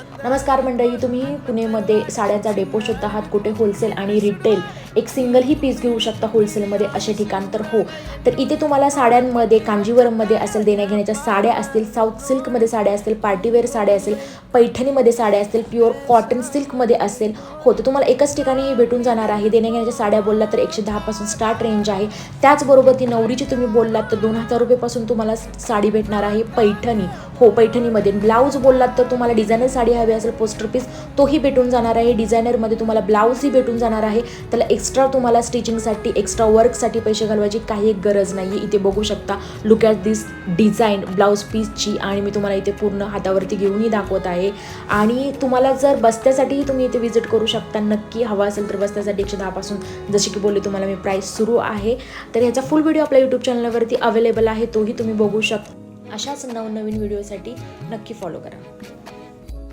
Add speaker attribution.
Speaker 1: नमस्कार मंडळी, तुम्ही पुणेमध्ये साड्यांचा डेपो शोधत आहात. कुठे होलसेल आणि रिटेल एक सिंगलही पीस घेऊ शकता होलसेलमध्ये असे ठिकाण. तर हो, तर इथे तुम्हाला साड्यांमध्ये कांजीवरममध्ये असेल, देण्याघेण्याच्या साड्या असतील, साऊथ सिल्कमध्ये साड्या असतील, पार्टीवेअर साड्या असेल, पैठणीमध्ये साड्या असतील, प्युअर कॉटन सिल्कमध्ये असेल. हो, तर तुम्हाला एकाच ठिकाणी भेटून जाणार आहे. देण्याघेण्याच्या साड्या बोललात तर 110 पासून स्टार्ट रेंज आहे. त्याचबरोबर ती नवरीची तुम्ही बोललात तर 2000 रुपयेपासून तुम्हाला साडी भेटणार आहे. पैठणी, हो पैठणीमध्ये. ब्लाऊज बोललात तर तुम्हाला डिझायनर साडी हवी असेल, पोस्टर पीस तोही भेटून जाणार आहे. डिझायनरमध्ये तुम्हाला ब्लाऊजही भेटून जाणार आहे. त्याला एक्स्ट्रा तुम्हाला स्टिचिंगसाठी, एक्स्ट्रा वर्कसाठी पैसे घालवायची काही गरज नाही आहे. इथे बघू शकता, look at this design blouse पीसची. आणि मी तुम्हाला इथे पूर्ण हातावरती घेऊनही दाखवत आहे. आणि तुम्हाला जर बस्त्यासाठीही तुम्ही इथे व्हिजिट करू शकता. नक्की हवा असेल तर बस्त्यासाठी 110 पासून, जसे की बोलले तुम्हाला मी, प्राईस सुरू आहे. तर ह्याचा फुल व्हिडिओ आपल्या यूट्यूब चॅनलवरती अवेलेबल आहे, तोही तुम्ही बघू शकता. अशाच नवनवीन व्हिडिओसाठी नक्की फॉलो करा.